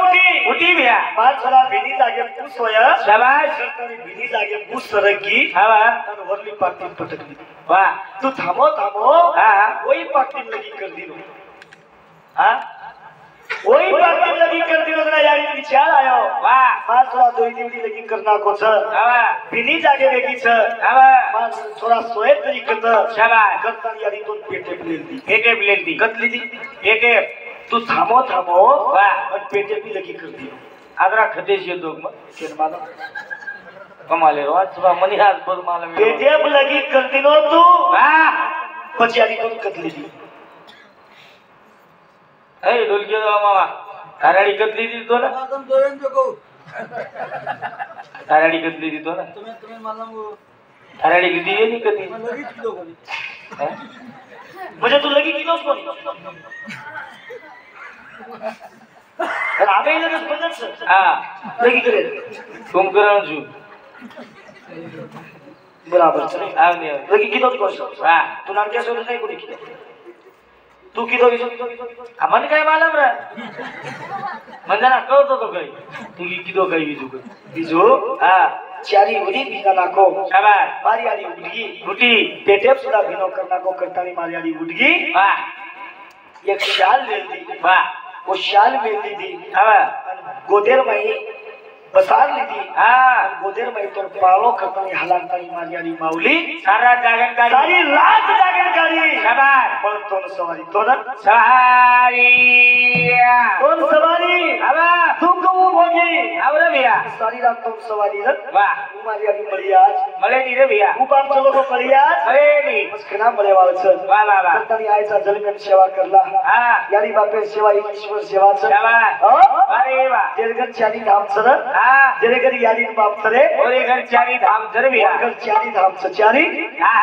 उठी भैया पाच सला बिनी जागे पूस होया शाबास सरकारी बिनी जागे पूस सरकी हवा और वरली पाटी पटकली वा तू थांबो हा वही पाटी लगी कर दी हा वही पाटी लगी कर दी ना यारी विचार आयो वा पाच सला दोई दिवडी लगी करना को छ हवा बिनी जागे वेगी छ हवा पाच थोड़ा सोए तरी करत शाबास करता यारी तो पेटे प्लेंदी पेटे कतली दी पेटे तू थांबो वा और पेटे भी लगी कर दी आदरा खदेश येतो मग केन मानो कमाले रो आज सुबह मनी आज पर मालूम पेटे भी लगी कर दिनो तू वा પછી આરી તો કતલી દી એ ઢોલકી દો મામા તારાડી કતલી દી તો ને તમ જોયન જો કહું તારાડી કતલી દી તો ને તમે માલમ તારાડી કીધી એ ની કતી લગી કીધો કોની मुझे तू लगी की दोस्त कोनी अरे आबे लगे बदल से હા लगी करे કુંભકરણ છું बराबर चले આવ ને लगी की दोस्त कोनी वा तू नाम क्या सोच नहीं कोनी की तू की दो મને કઈ માલમ રે મને ના કહો તો કઈ તું કીધો કઈ બીજું કઈ बीजो હા चारी उड़ी बिना नाको શાબાશ मारी आली उड़गी ઉઠી पेटे सुधा बिनो करना को करतानी मारी आली उड़गी વાહ एक शाल ले दी વાહ वो शाल में ली थी હવે गोदेर में बसार ली थी હા गोदेर में तो पालो करतानी हलांतानी मारी आली माउली સારા જાગણકારી सारी रात जागरकारी શાબાશ पण तोन सवारी तो ना સવારી तोन सवारी હવે तुम को भोगी આવરે ભૈયા सारी रात तोन सवारी रत વાહ मारी आली मरियाज મળે ની રે ભૈયા उपाम चलो को मरियाज મળે ની बस खना मरे वाल छ વાહ વાહ વાહ करतानी आयचा जलमेन सेवा करला હા यारी बापे सेवा ईश्वर सेवा छ શાબાશ हो અરે વાહ जेरगन चानी धाम छ હા जेरेगर यारी बाप करे ઓરે ઘર ચારી ધામ જર ભૈયા जेरगन चानी धाम छ चारी હા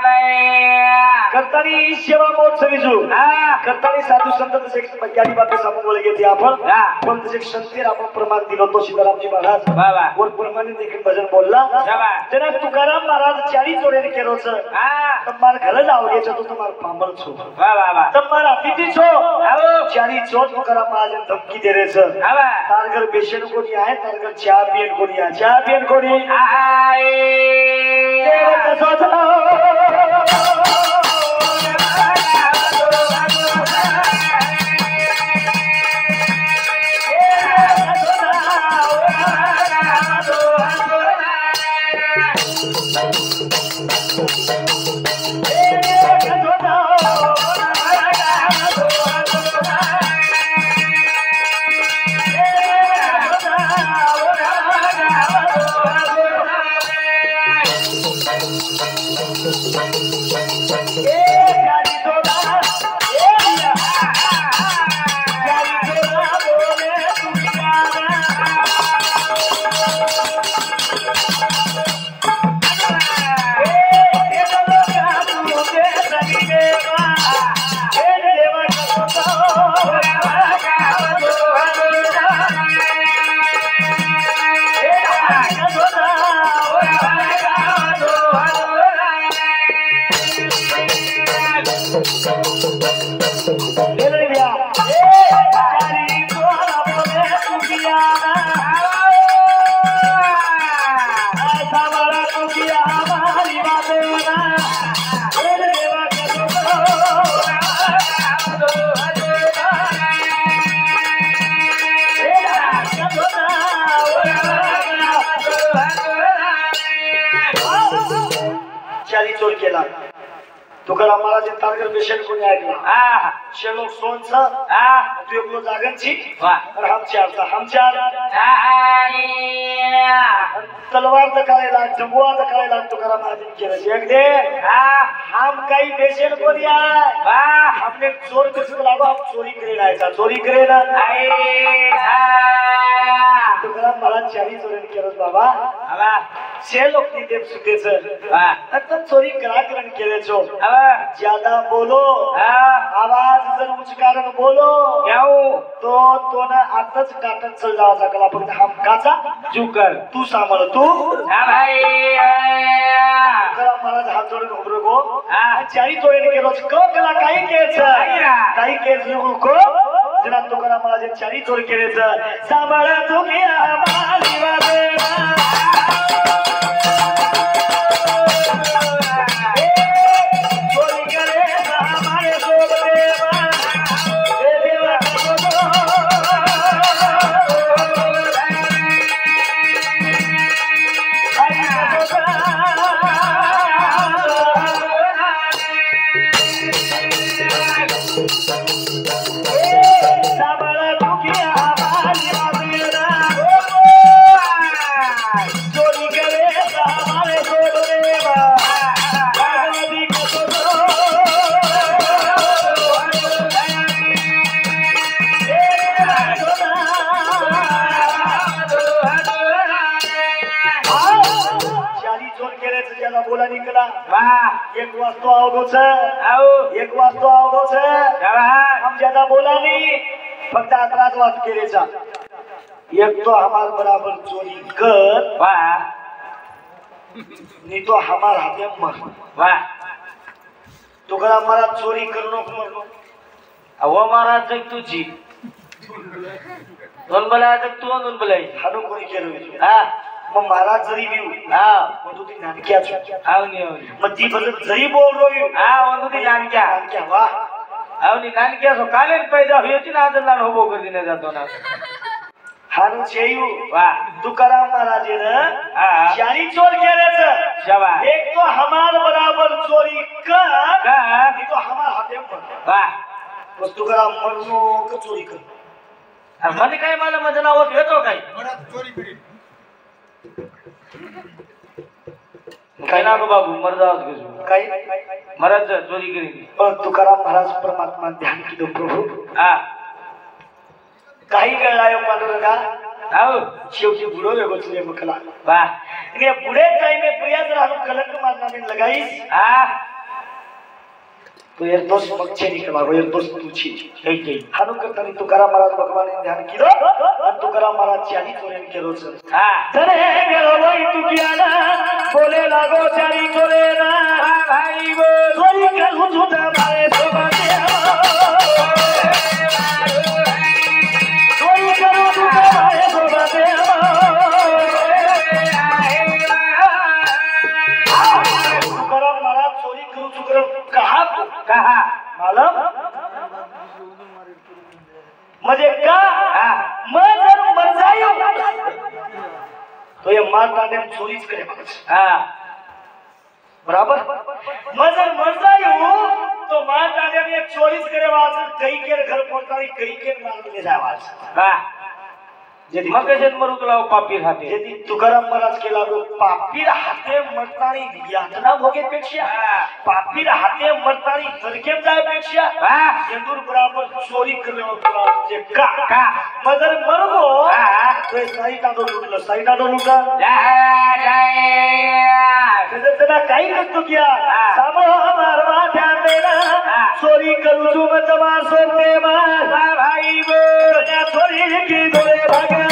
ભૈયા करतानी सेवा मोठ सविजू હા करतानी साधू संत से यारी बापे समूह बोले गेते आपण હા पण जे संतीर आपण प्रमाण दिलो तो सीतारामजी महाराज વાહ वाह और प्रमाणे देखील भजन बोलला શાબાશ जना तुकाराम महाराज चारी जोडे केलो छ હા તમાર ઘરે જ આવગે છે તો તમાર પામલ છો વાહ વાહ વાહ તમાર અતિથि છો આવો ચારી ચોટ तुकाराम महाराज धमकी दे रे छ હવે तार घर बेचन को नहीं आए तार घर चाय पियन को नहीं आए चाय पियन को नहीं આય देव कसो ले भैया चारी तोरा बोले तुकिया ऐसा बड़ा तुकिया हमारी बातें ना देवा चारी चोर केला तुकाराम महाराज तारकर पेशंट कोणी ऐकला शेलोक सोनचा तू एकलो जागनची और हम चार तलवार करायला जंबुआ करायला तुकाराम महाराज केलं एक दे हम काही पेशंट कोणी आहे हमने चोर कसं लागो हम चोरी करेला आहे चोरी करेला तुकाराम महाराज चारी चोरी केलं बाबा शेलोक नी देव सुतेचं आता चोरी करण केले छो ज्यादा बोलो आवाज जर उच्चारण बोलो तो ना आताच काटत चल जावा कला फक्त हम काचा जुकर तू सांभाळ तू भाई महाराज हात जोडून उभं गो चारी चोरी केलो कला काही केस को जना तुकाराम महाराज चारी चोरी केलेच सांभाळ तू की आम्हाला वादेवा बोला निकला एक वास्तु आओ एक वास्तु आओ हम ज्यादा बोला नहीं फक्त अपराध बात केलेचा एक तो हमार बराबर चोरी कर नहीं तो हमार हाथे मर तुकाराम महाराज चोरी करू नको वो महाराज तुझी दोन बला तू दोन बलाई हाडू कोणी केलं मग महाराज जरी लिहू मग तू ती नानक्या मग ती बदल जरी बोल रो ती नानक्या वा आवनी नानक्या सो काले पैदा हुई थी ना आदर लान होबो कर दिने जातो ना हारू छेयू तुकाराम महाराज ने चारी चोर केलेच शाबाश एक तो हमार बराबर चोरी कर नहीं तो हमार हाथे पर बस तुकाराम म्हणनो क चोरी कर મને काय मला मजा नाव येतो काय बडा चोरी बिडी काय ना बाबू मर जाओ काही महाराज चोरी करेंगे पण तुकाराम महाराज परमात्मा ध्यान की प्रभु काही कळलाय पांडुरंगा शेवटी बुडो वेगो तुझे मकला ने बुढ़े टाइम में प्रिया जरा हम कलंक मारना में लगाईस तो यार दोस्त मच्छे निकला वो यार दोस्त तुझी हानु करता नहीं तुकाराम महाराज भगवान ने ध्यान की तुकाराम महाराज चाली चोरी के रोज चले गेलो वही तू किया ना बोले लागो चाली चोरे ना भाई वो चोरी कर झूठा मारे तो बाते चोरी करो झूठा मारे तो बाते तुकाराम महाराज चोरी करू चुकर कहा मालूम म्हणजे का मैं जर मर जायो तो ये माता ने चोरीच करे बराबर मैं जर मर जायो तो माता ने चोरीच करे कई के घर पहुंचाई कई के मार ले जावा यदि मगे जन्म रुकलाव पापीर हाते यदि तुकाराम महाराज के लागो पापीर हाते मरतानी यातना भोगे पेक्षा पापीर हाते मरतानी नरकेम जाय पेक्षा यंदूर बराबर चोरी करले होता जे का मगर मरगो तो सही टाडो लुटा जना काही करतो किया सामो मारवा ध्यान देना चोरी करू तू मचवा सोते मार भाई वो चोरी की दोरे भागे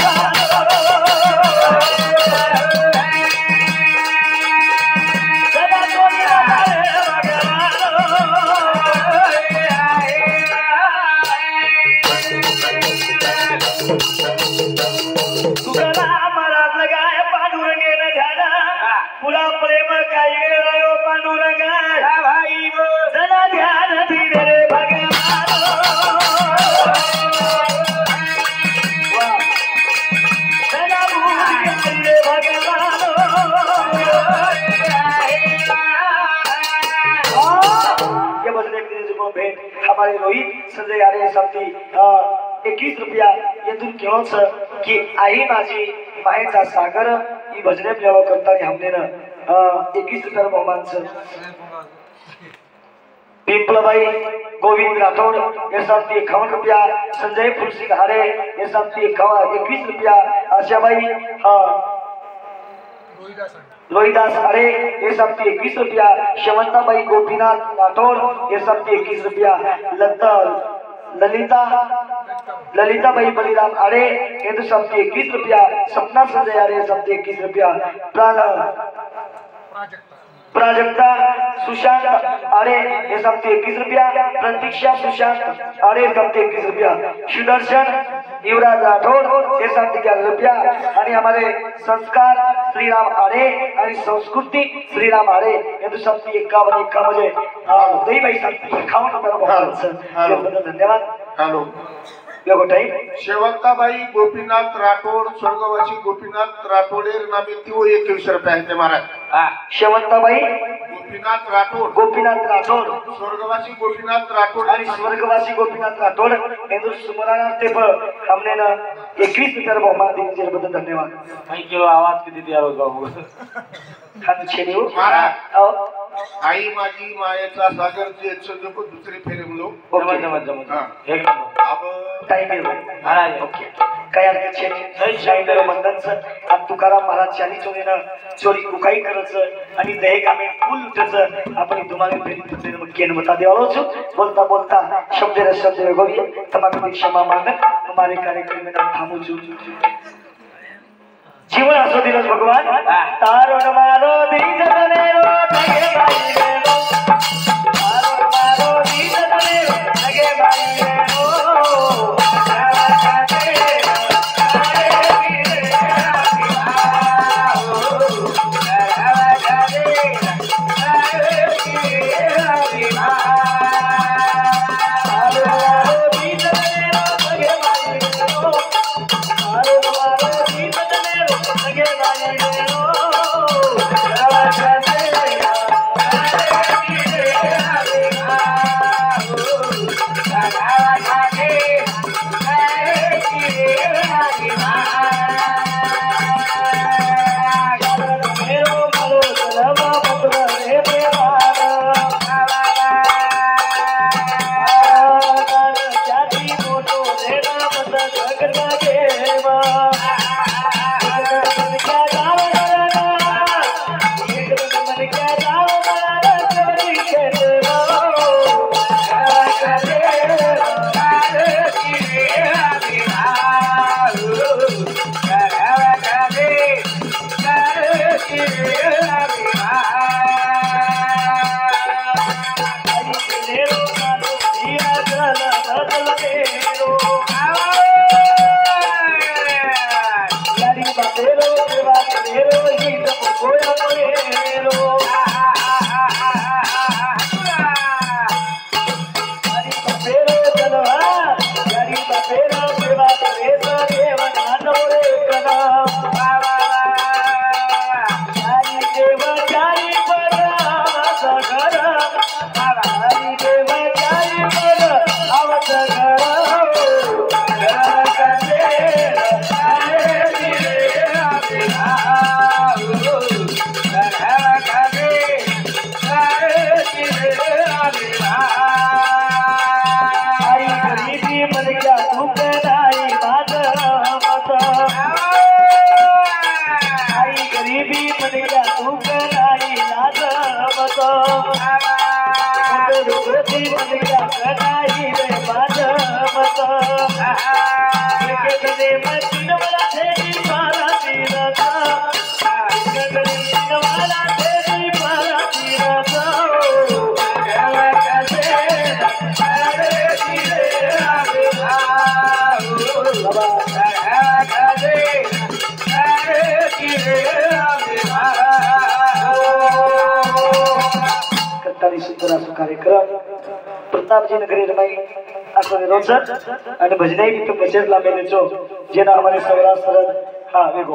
साठी 21 रुपया येथून केवळच की आई माझी माहेरचा सागर ही भजने प्रेम करताना हमनेनं 21 रुपया बहुमानचं पिंपलबाई गोविंद राठोड यासाठी 51 रुपया संजय फुलसिंग हारे यासाठी 21 रुपया आशाबाई लोहिदास अरे ये सबकी 21 रुपया शवंताबाई गोपीनाथ राठौर ये सबकी 21 रुपया ललिताबाई बलिराम अरे ये तो सबकी 21 रुपया सपना संजय अरे ये सबकी 21 रुपया प्राजक्ता सुशांत अरे ये सबके 21 रुपया प्रतीक्षा सुशांत अरे सबके 21 रुपया सुदर्शन युवराज राठौर ये सबके 11 रुपया आणि हमारे संस्कार श्रीराम आरे आणि संस्कृती श्रीराम आरे ये तो सबके 51 म्हणजे दही बाई सबके 51 रुपया धन्यवाद. हॅलो शेवंताबाई गोपीनाथ राठोड स्वर्गवासी गोपीनाथ राठोडे नामे ती 21 रुपये आहेत महाराज. शेवंताबाई गोपीनाथ राठोड स्वर्गवासी गोपीनाथ राठोड आणि स्वर्गवासी गोपीनाथ राठोड यांचं स्मरणार्थ हमने 21 रुपये बहुमान दिल्याबद्दल धन्यवाद. Thank you. आवाज किती द्यावा बाबू महाराज. आई माझी मायेचा सागर जे जो दुसरे फेरे म्हणलो एक टाइम ओके काय अध्यक्ष मंडळचं आज तुकाराम महाराज चाली चोरीनं चोरी उकाई करायचं आणि दहे कामे फुल उठायचं आपण तुम्हाला फेरी मग केन बता देवालो बोलता बोलता शब्द शब्द वेगोवी तमाकू क्षमा मागत हमारे कार्यक्रम में थांबू जीवन असो दिवस भगवान तारण मारो दीज तनेरो लगे बाई रेनो तारण मारो दीज तनेरो लगे बाई रेनो कार्यक्रम प्रतापजी नगरी रमाई असो रोज आणि भजनाई तिथं बसेस लांबे जेना हमारे सगळा सरळ हा वेगो